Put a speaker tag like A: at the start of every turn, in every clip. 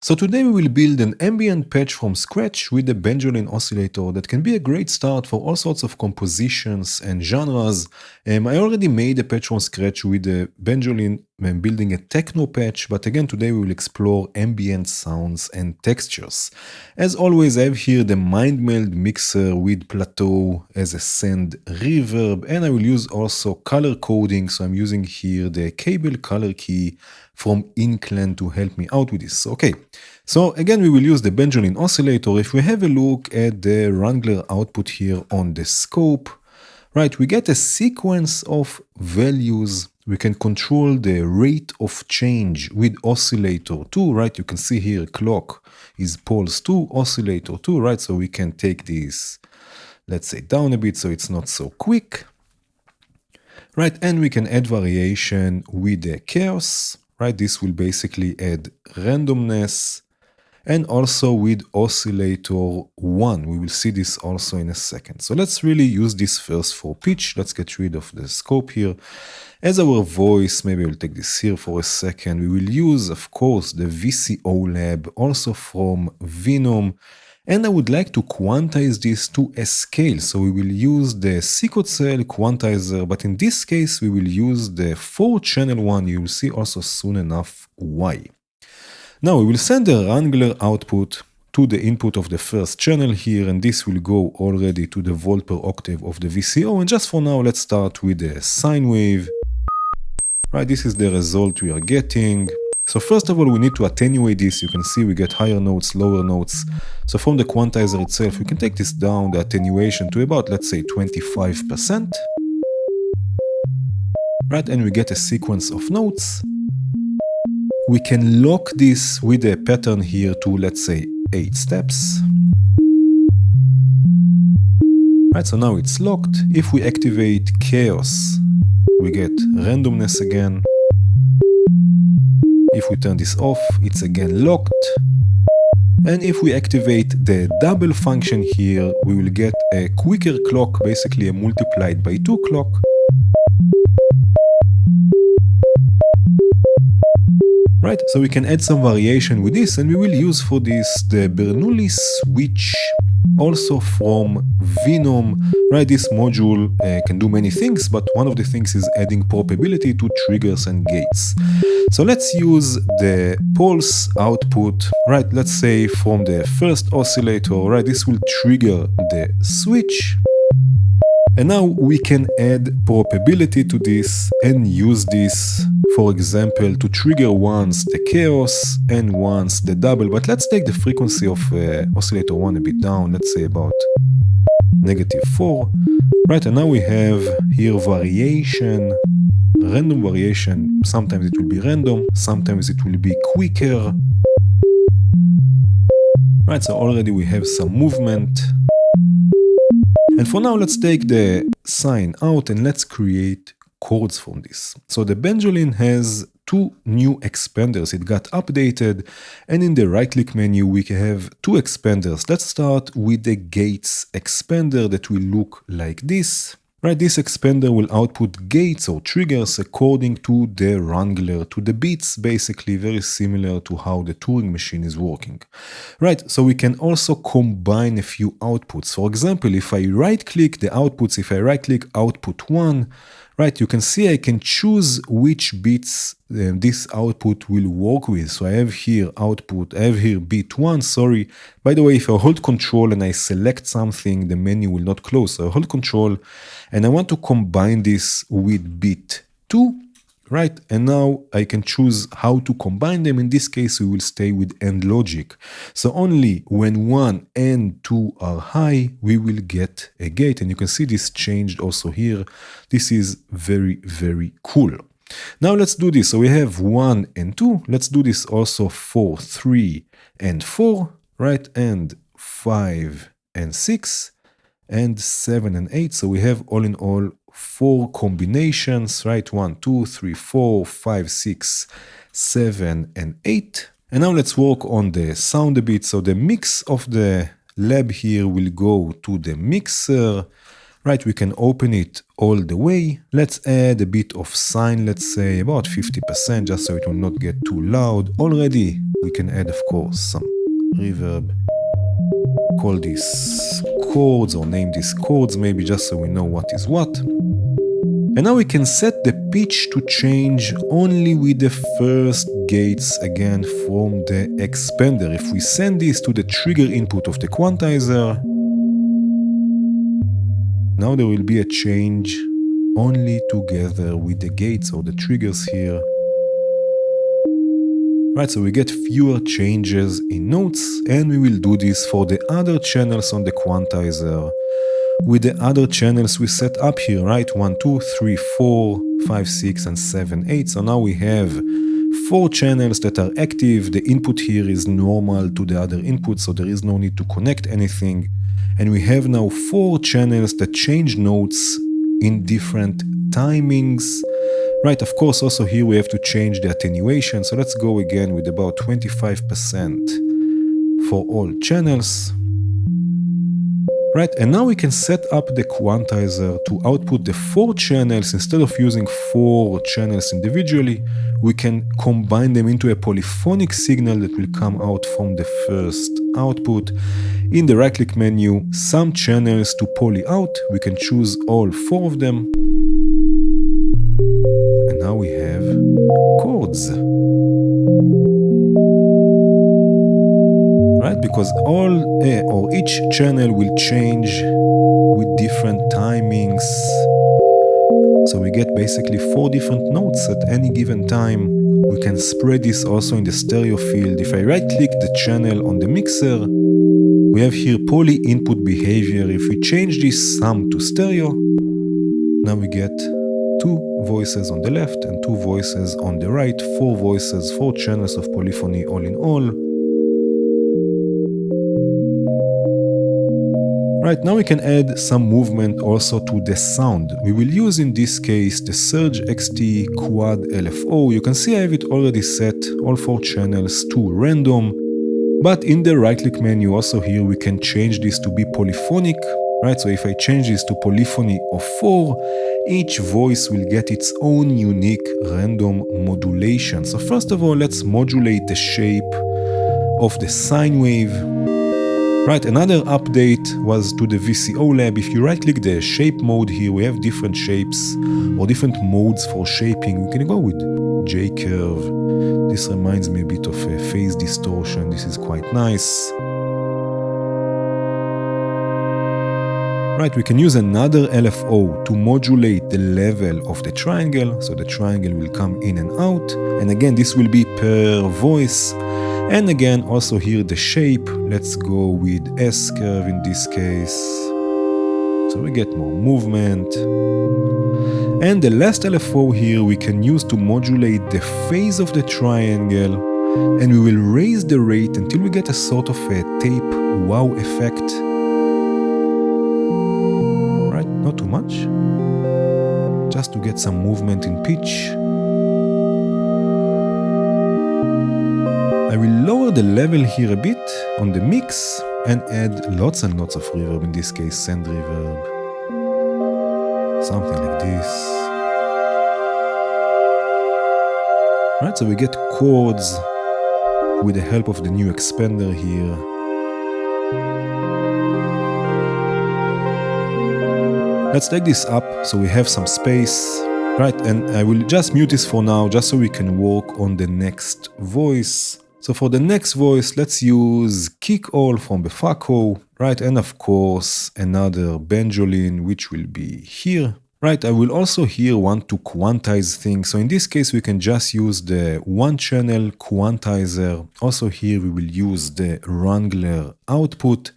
A: So today we will build an ambient patch from scratch with the Benjolin Oscillator that can be a great start for all sorts of compositions and genres. I already made a patch from scratch with the Benjolin when building a techno patch, but again today we will explore ambient sounds and textures. As always, I have here the MindMeld mixer with plateau as a send reverb, and I will use also color coding, so I'm using here the cable color key from Inkland to help me out with this. Okay, so again we will use the Benjolin Oscillator. If we have a look at the Wrangler output here on the scope, right, we get a sequence of values. We can control the rate of change with oscillator 2, right? You can see here clock is pulse 2, oscillator 2, right? So we can take this, let's say, down a bit so it's not so quick, right? And we can add variation with the chaos, right? This will basically add randomness, and also with oscillator 1. We will see this also in a second. So let's really use this first for pitch. Let's get rid of the scope here. As our voice, maybe we'll take this here for a second. We will use, of course, the VCO lab, also from Venom. And I would like to quantize this to a scale. So we will use the Sequoia quantizer, but in this case, we will use the 4-channel one. You will see also soon enough why. Now we will send the Wrangler output to the input of the first channel here, and this will go already to the volt per octave of the VCO. And just for now, let's start with the sine wave. Right, this is the result we are getting. So first of all, we need to attenuate this. You can see we get higher notes, lower notes. So from the quantizer itself, we can take this down, the attenuation, to about, let's say, 25%. Right, and we get a sequence of notes. We can lock this with a pattern here to, let's say, 8 steps. Right, so now it's locked. If we activate chaos, we get randomness again. If we turn this off, it's again locked. And if we activate the double function here, we will get a quicker clock, basically a multiplied by 2 clock. Right, so we can add some variation with this, and we will use for this the Bernoulli switch, also from Venom. Right, this module can do many things, but one of the things is adding probability to triggers and gates. So let's use the pulse output, right, let's say from the first oscillator, right, this will trigger the switch. And now we can add probability to this and use this, for example, to trigger once the chaos and once the double. But let's take the frequency of oscillator 1 a bit down, let's say about -4. Right, and now we have here variation, random variation. Sometimes it will be random, sometimes it will be quicker. Right, so already we have some movement. And for now, let's take the sine out and let's create chords from this. So the Benjolin has 2 new expanders. It got updated, and in the right-click menu, we have 2 expanders. Let's start with the gates expander that will look like this. Right, this expander will output gates or triggers according to the Wrangler, to the beats, basically very similar to how the Turing machine is working. Right, so we can also combine a few outputs. For example, if I right-click the outputs, if I right-click output 1, right, you can see I can choose which beats this output will work with. So I have here output, I have here beat 1, sorry. By the way, if I hold control and I select something, the menu will not close. So I hold control and I want to combine this with beat 2, right? And now I can choose how to combine them. In this case, we will stay with AND logic. So only when 1 and 2 are high, we will get a gate. And you can see this changed also here. This is very, very cool. Now let's do this. So we have 1 and 2. Let's do this also for 3 and 4, right? And 5 and 6 and 7 and 8. So we have all in all 4 combinations, right? 1, 2, 3, 4, 5, 6, 7, and 8. And now let's work on the sound a bit. So the mix of the lab here will go to the mixer, Right, we can open it all the way. Let's add a bit of sine, let's say about 50%, just so it will not get too loud. Already, we can add, of course, some reverb. Call this chords or name this chords, maybe just so we know what is what. And now we can set the pitch to change only with the first gates again from the expander. If we send this to the trigger input of the quantizer, now there will be a change only together with the gates or the triggers here. Right, so we get fewer changes in notes, and we will do this for the other channels on the quantizer. With the other channels we set up here, right? 1, 2, 3, 4, 5, 6, and 7, 8. So now we have 4 channels that are active. The input here is normal to the other input, so there is no need to connect anything. And we have now 4 channels that change notes in different timings. Right, of course, also here we have to change the attenuation. So let's go again with about 25% for all channels. Right, and now we can set up the quantizer to output the 4 channels. Instead of using 4 channels individually, we can combine them into a polyphonic signal that will come out from the first output. In the right-click menu, some channels to poly out. We can choose all 4 of them. And now we have chords. Right, because each channel will change with different timings. So we get basically 4 different notes at any given time. We can spread this also in the stereo field. If I right-click the channel on the mixer, we have here poly input behavior. If we change this sum to stereo, now we get 2 voices on the left and 2 voices on the right, 4 voices, 4 channels of polyphony all in all. Right, now we can add some movement also to the sound. We will use in this case the Surge XT Quad LFO. You can see I have it already set, all 4 channels to random. But in the right-click menu also here we can change this to be polyphonic. Right, so if I change this to polyphony of 4, each voice will get its own unique random modulation. So first of all, let's modulate the shape of the sine wave. Right, another update was to the VCO lab. If you right-click the shape mode here, we have different shapes or different modes for shaping. We can go with J-curve. This reminds me a bit of a phase distortion. This is quite nice. Right, we can use another LFO to modulate the level of the triangle. So the triangle will come in and out. And again, this will be per voice. And again, also here the shape, let's go with S-curve in this case. So we get more movement. And the last LFO here we can use to modulate the phase of the triangle. And we will raise the rate until we get a sort of a tape wow effect. Right, not too much. Just to get some movement in pitch. I will lower the level here a bit on the mix and add lots and lots of reverb, in this case send reverb, something like this. Right, so we get chords with the help of the new expander here. Let's take this up so we have some space. Right, and I will just mute this for now just so we can work on the next voice. So for the next voice, let's use kick all from Befako, right? And of course, another Benjolin, which will be here. Right, I will also here want to quantize things. So in this case, we can just use the 1-channel quantizer. Also here, we will use the Wrangler output.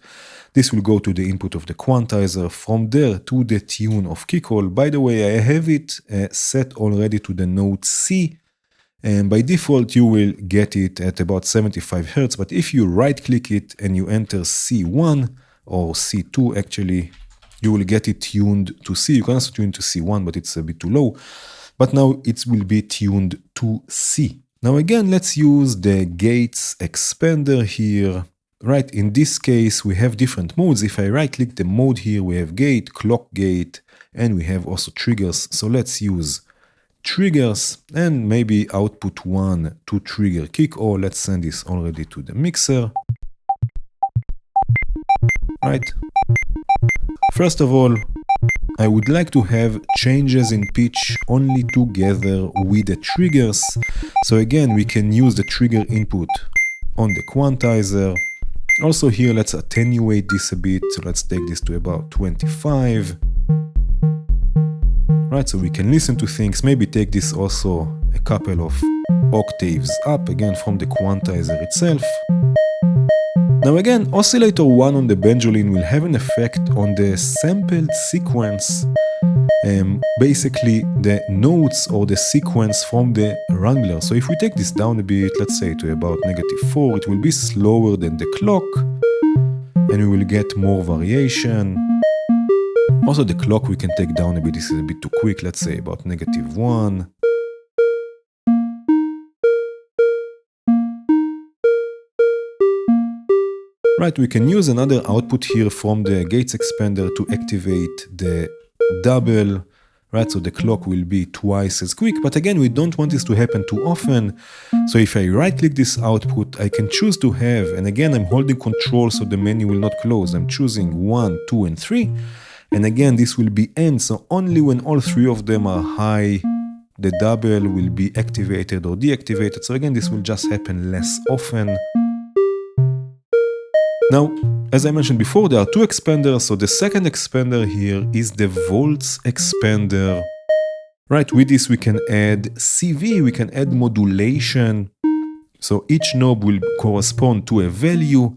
A: This will go to the input of the quantizer, from there to the tune of kick all. By the way, I have it set already to the note C. And by default, you will get it at about 75 Hz. But if you right-click it and you enter C1 or C2, actually, you will get it tuned to C. You can also tune to C1, but it's a bit too low. But now it will be tuned to C. Now again, let's use the gates expander here. Right, in this case, we have different modes. If I right click the mode here, we have gate, clock gate, and we have also triggers. So let's use triggers and maybe output 1 to trigger kick, or let's send this already to the mixer. Right. First of all, I would like to have changes in pitch only together with the triggers. So again, we can use the trigger input on the quantizer. Also here, let's attenuate this a bit. So let's take this to about 25. Right, so we can listen to things. Maybe take this also a couple of octaves up, again from the quantizer itself. Now again, oscillator 1 on the Benjolin will have an effect on the sampled sequence, basically the notes or the sequence from the wrangler. So if we take this down a bit, let's say to about -4, it will be slower than the clock, and we will get more variation. Also the clock we can take down a bit, this is a bit too quick, let's say about -1. Right, we can use another output here from the gates expander to activate the double, right? So the clock will be twice as quick, but again, we don't want this to happen too often. So if I right click this output, I can choose to have, and again, I'm holding control so the menu will not close. I'm choosing 1, 2, and 3. And again, this will be end, so only when all 3 of them are high, the double will be activated or deactivated. So again, this will just happen less often. Now, as I mentioned before, there are 2 expanders, so the second expander here is the volts expander. Right, with this we can add CV, we can add modulation, so each knob will correspond to a value,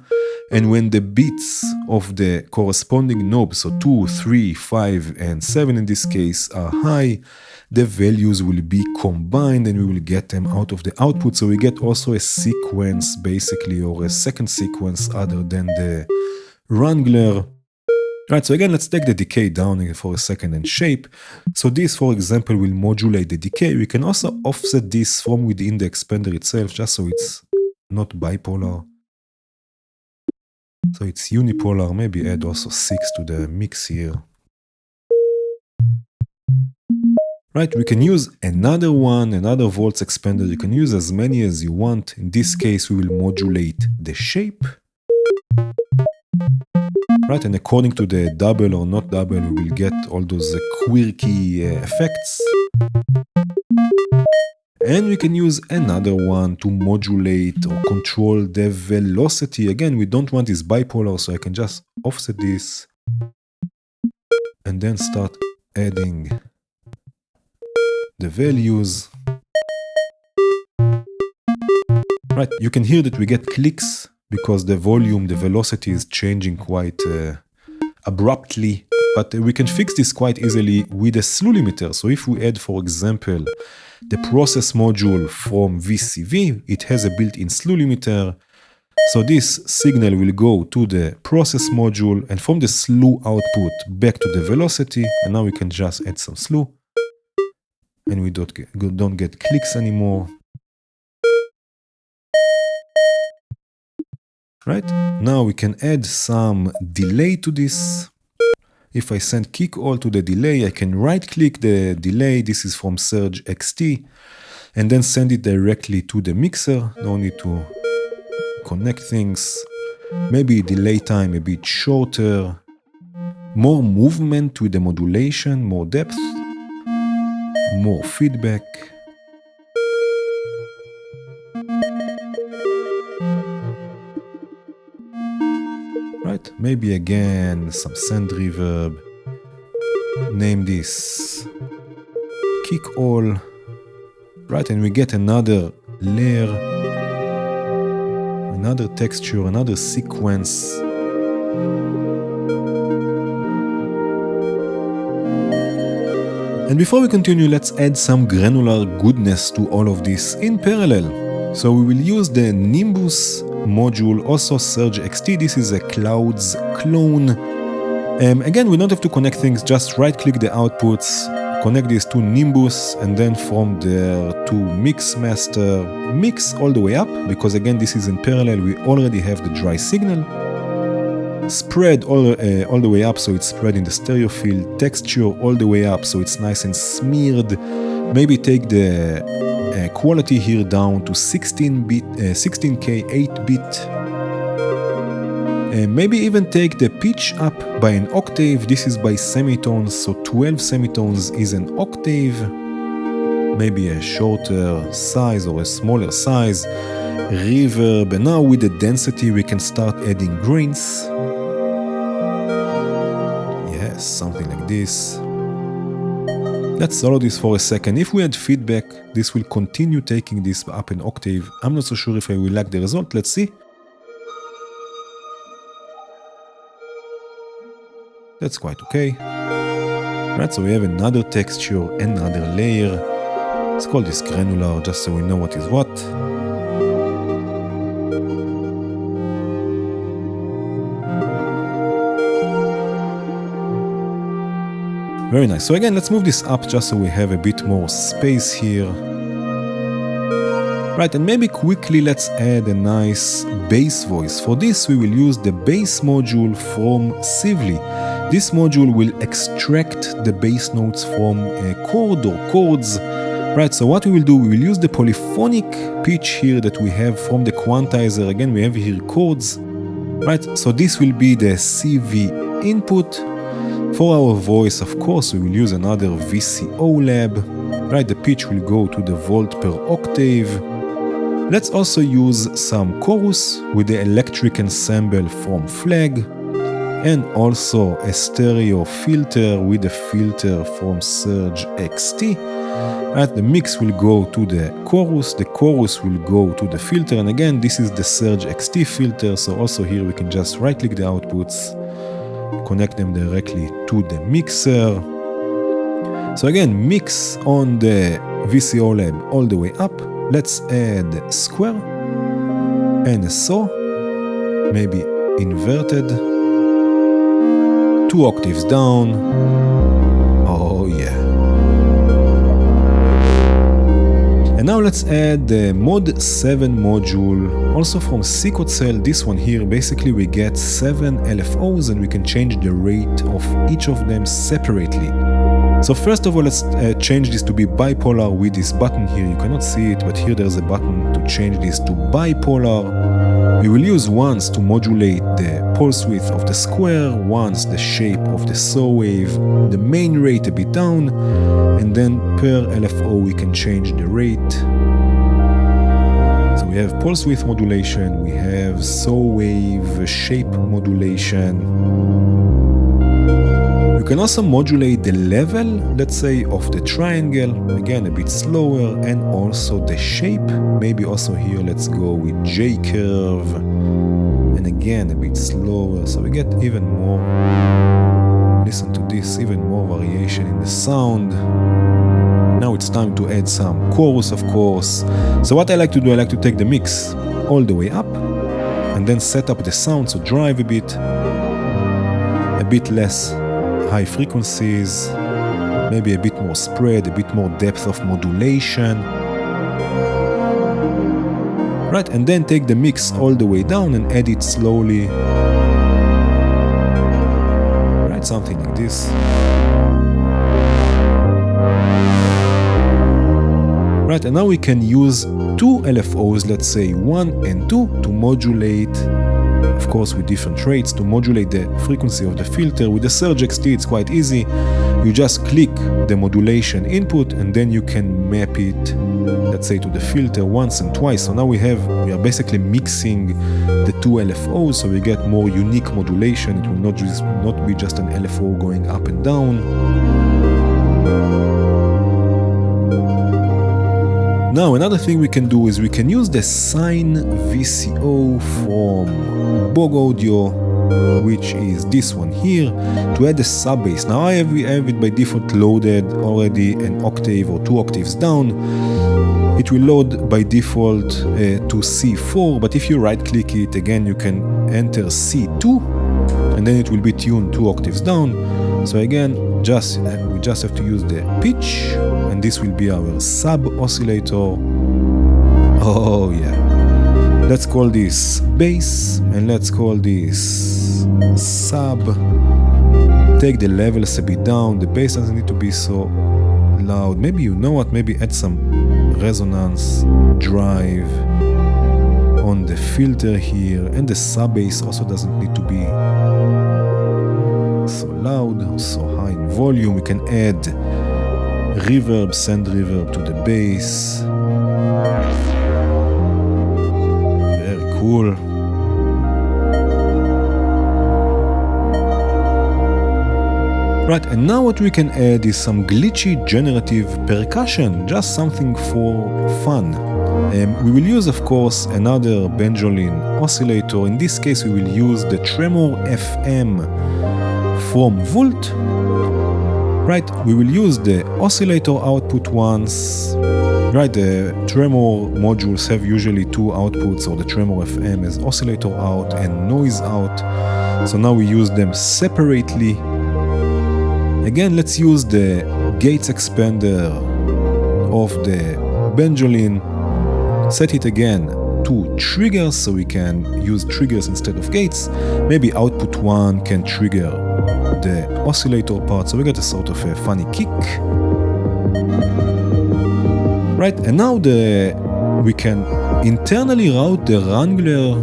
A: and when the bits of the corresponding knob, so 2, 3, 5, and 7 in this case, are high, the values will be combined and we will get them out of the output. So we get also a sequence basically, or a second sequence other than the wrangler. Right, so again, let's take the decay down for a second and shape. So this, for example, will modulate the decay. We can also offset this from within the expander itself, just so it's not bipolar. So it's unipolar, maybe add also 6 to the mix here. Right, we can use another one, another volts expander. You can use as many as you want. In this case, we will modulate the shape. Right, and according to the double or not double, we will get all those quirky effects. And we can use another one to modulate or control the velocity. Again, we don't want this bipolar, so I can just offset this and then start adding the values. Right, you can hear that we get clicks because the volume, the velocity is changing quite abruptly, but we can fix this quite easily with a slew limiter. So if we add, for example, the process module from VCV, it has a built-in slew limiter. So this signal will go to the process module and from the slew output back to the velocity, and now we can just add some slew. And we don't get clicks anymore. Right? Now we can add some delay to this. If I send kick all to the delay, I can right click the delay. This is from Surge XT. And then send it directly to the mixer. No need to connect things. Maybe delay time a bit shorter. More movement with the modulation, more depth. More feedback. Right, maybe again some send reverb. Name this kick all. Right, and we get another layer, another texture, another sequence. And before we continue, let's add some granular goodness to all of this in parallel. So we will use the Nimbus module, also Surge XT. This is a Clouds clone. Again, we don't have to connect things, just right click the outputs, connect this to Nimbus, and then from there to Mix Master, mix all the way up, because again this is in parallel, we already have the dry signal. Spread all the way up so it's spread in the stereo field, texture all the way up so it's nice and smeared. Maybe take the quality here down to 16K 8-bit. Maybe even take the pitch up by an octave. This is by semitones, so 12 semitones is an octave. Maybe a shorter size or a smaller size. Reverb, and now with the density we can start adding grains. Yes, something like this. Let's solo this for a second. If we add feedback, this will continue taking this up an octave. I'm not so sure if I will like the result. Let's see. That's quite okay. Right, so we have another texture, another layer. Let's call this granular just so we know what is what. Very nice. So again, let's move this up just so we have a bit more space here. Right, and maybe quickly let's add a nice bass voice. For this we will use the bass module from Sively. This module will extract the bass notes from a chord or chords. Right, so what we will do, we will use the polyphonic pitch here that we have from the quantizer. Again, we have here chords. Right, so this will be the CV input. For our voice, of course, we will use another VCO lab. Right, the pitch will go to the volt per octave. Let's also use some chorus with the electric ensemble from Flag. And also a stereo filter with a filter from Surge XT. Right, the mix will go to the chorus will go to the filter, and again this is the Surge XT filter, so also here we can just right click the outputs, connect them directly to the mixer. So again, mix on the VCO lab all the way up. Let's add square and a saw, maybe inverted. 2 octaves down. Oh yeah. And now let's add the Mod 7 module, also from Cell. This one here, basically we get 7 LFOs and we can change the rate of each of them separately. So first of all, let's change this to be bipolar with this button here. You cannot see it, but here there's a button to change this to bipolar. We will use once to modulate the pulse width of the square, once the shape of the saw wave, the main rate a bit down, and then per LFO we can change the rate. So we have pulse width modulation, we have saw wave shape modulation. You can also modulate the level, let's say, of the triangle, again a bit slower, and also the shape. Maybe also here let's go with J curve, and again a bit slower, so we get even more, listen to this, even more variation in the sound. Now it's time to add some chorus, of course. So what I like to do, I like to take the mix all the way up, and then set up the sound, so drive a bit less high frequencies, maybe a bit more spread, a bit more depth of modulation. Right, and then take the mix all the way down and add it slowly. Right, something like this. Right, and now we can use 2 LFOs, let's say 1 and 2, to modulate, of course with different rates, to modulate the frequency of the filter. With the Surge XT it's quite easy. You just click the modulation input and then you can map it, let's say, to the filter once and twice. So now we are basically mixing the 2 LFOs, so we get more unique modulation. It will not be just an LFO going up and down. Now another thing we can do is we can use the Sine VCO from Bog Audio, which is this one here, to add a sub bass. Now I have it by default loaded already an octave or 2 octaves down. It will load by default to C4, but if you right click it again you can enter C2 and then it will be tuned 2 octaves down. So again, we just have to use the pitch, and this will be our sub oscillator. Oh yeah. Let's call this bass, and let's call this sub. Take the levels a bit down, the bass doesn't need to be so loud. Maybe, you know what, maybe add some resonance, drive on the filter here, and the sub bass also doesn't need to be so loud or so high in volume. We can add reverb, send reverb to the bass. Very cool. Right, and now what we can add is some glitchy generative percussion, just something for fun. We will use, of course, another Benjolin oscillator. In this case, we will use the Tremor FM from Volt. Right, we will use the oscillator output once. Right, the Tremor modules have usually two outputs, or the Tremor FM has oscillator out and noise out. So now we use them separately. Again, let's use the gates expander of the Benjolin. Set it again to triggers, so we can use triggers instead of gates. Maybe output 1 can trigger the oscillator part, so we get a sort of a funny kick. Right, and now we can internally route the Wrangler,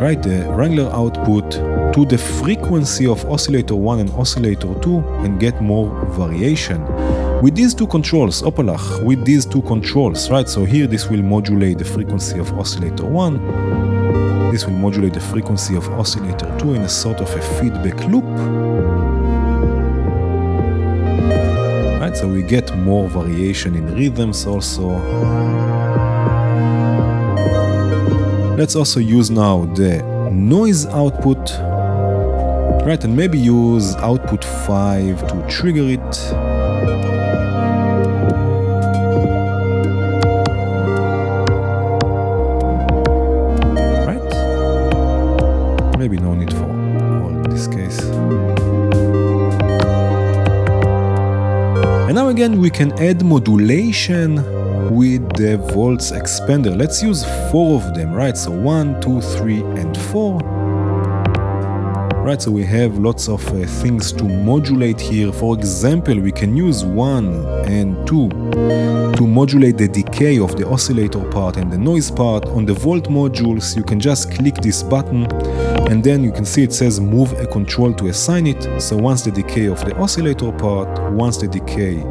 A: right, the Wrangler output to the frequency of oscillator 1 and oscillator 2 and get more variation. With these two controls, Opalach, with these two controls, right, so here this will modulate the frequency of oscillator 1, this will modulate the frequency of oscillator 2 in a sort of a feedback loop. Right, so we get more variation in rhythms also. Let's also use now the noise output. Right, and maybe use output 5 to trigger it. Right? Maybe no need for all in this case. And now again we can add modulation with the volts expander. Let's use 4 of them, right? So 1, 2, 3, and 4. Right, so we have lots of things to modulate here. For example, we can use 1 and 2 to modulate the decay of the oscillator part and the noise part. On the volt modules, you can just click this button, and then you can see it says move a control to assign it. So once the decay of the oscillator part, once the decay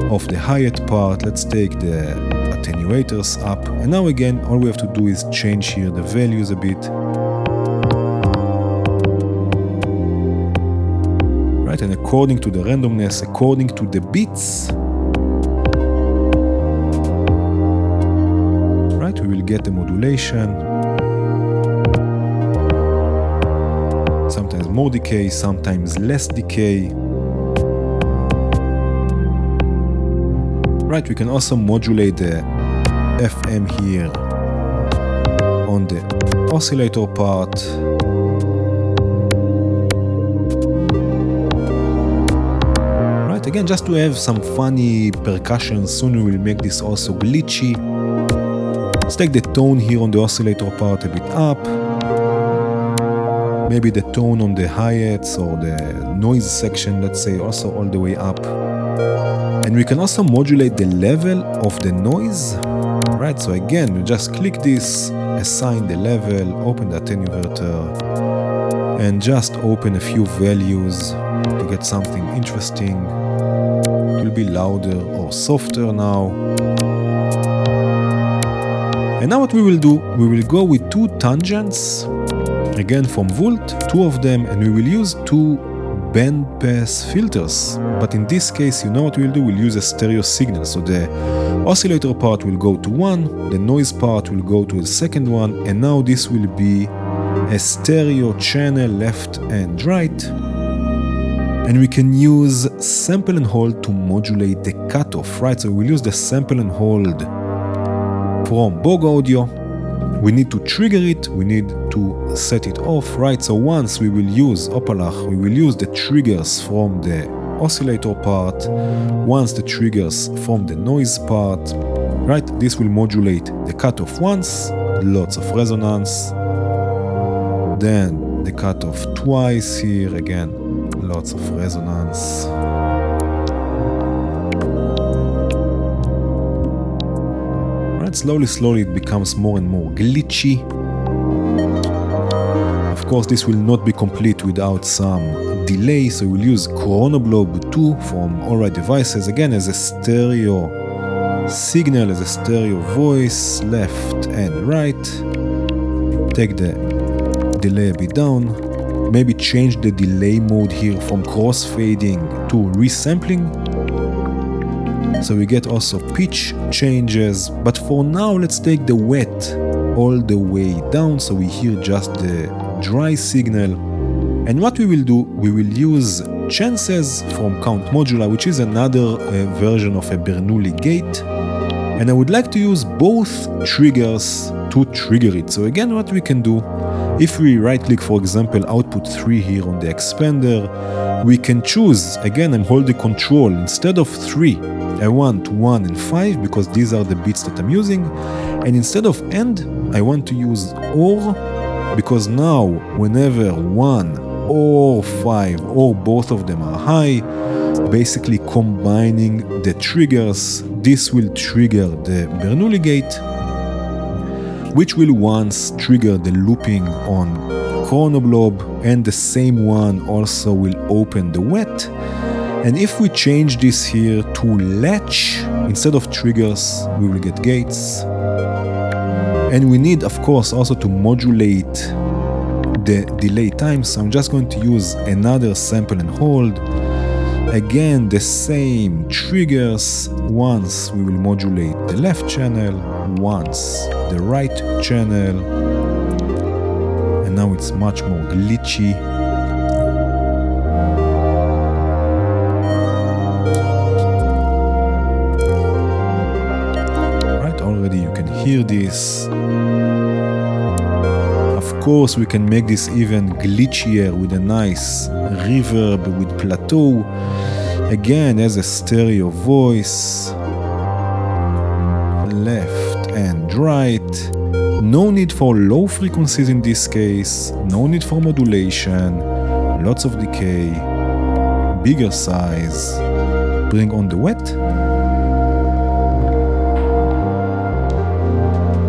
A: of the hi-hat part, let's take the attenuators up. And now again, all we have to do is change here the values a bit. Right, and according to the randomness, according to the beats, right, we will get the modulation. Sometimes more decay, sometimes less decay. Right, we can also modulate the FM here on the oscillator part. Right, again, just to have some funny percussion. Soon we will make this also glitchy. Let's take the tone here on the oscillator part a bit up. Maybe the tone on the hi-hats or the noise section, let's say, also all the way up. And we can also modulate the level of the noise. Right, so again, we just click this, assign the level, open the attenuator, and just open a few values to get something interesting. It will be louder or softer now. And now what we will do, we will go with 2 tangents, again from Volt, 2 of them, and we will use 2 band pass filters. But in this case, you know what we'll do? We'll use a stereo signal. So the oscillator part will go to 1, the noise part will go to the second one, and now this will be a stereo channel left and right. And we can use sample and hold to modulate the cutoff, right? So we'll use the sample and hold from Bog Audio. We need to trigger it, we need to set it off, right? So once we will use Opalach, we will use the triggers from the oscillator part, once the triggers from the noise part, right? This will modulate the cutoff once, lots of resonance, then the cutoff twice here, again, lots of resonance. Right, slowly it becomes more and more glitchy. Of course, this will not be complete without some delay, so we'll use Chronoblob 2 from Alright Devices, again as a stereo signal, as a stereo voice, left and right. Take the delay a bit down, maybe change the delay mode here from crossfading to resampling, so we get also pitch changes. But for now, let's take the wet all the way down, so we hear just the dry signal. And what we will do, we will use chances from Count Modula, which is another version of a Bernoulli gate. And I would like to use both triggers to trigger it. So again, what we can do, if we right click, for example, output 3 here on the expander, we can choose, again, I'm holding control, instead of 3, I want 1 and 5, because these are the bits that I'm using. And instead of AND, I want to use OR, because now, whenever 1 or 5 or both of them are high, basically combining the triggers, this will trigger the Bernoulli gate, which will once trigger the looping on Chronoblob, and the same one also will open the wet. And if we change this here to latch, instead of triggers, we will get gates. And we need, of course, also to modulate the delay time, so I'm just going to use another sample and hold. Again, the same triggers. Once we will modulate the left channel, once the right channel, and now it's much more glitchy. Right, already you can hear this. Of course, we can make this even glitchier with a nice reverb with plateau, again as a stereo voice, left and right. No need for low frequencies in this case, no need for modulation, lots of decay, bigger size, bring on the wet.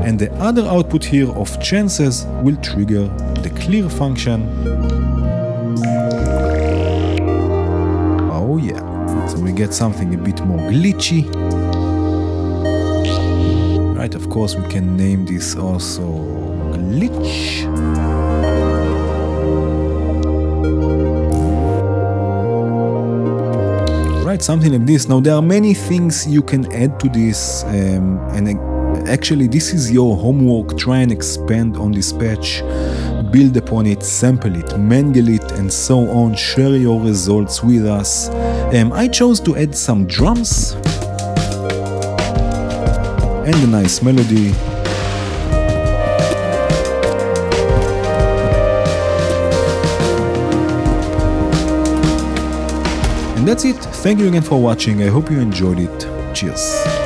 A: And the other output here of chances will trigger the clear function. Oh yeah, so we get something a bit more glitchy. Right, of course we can name this also glitch. Right, something like this. Now there are many things you can add to this, and actually this is your homework. Try and expand on this patch, build upon it, sample it, mangle it, and so on. Share your results with us. I chose to add some drums and a nice melody. And that's it. Thank you again for watching. I hope you enjoyed it. Cheers.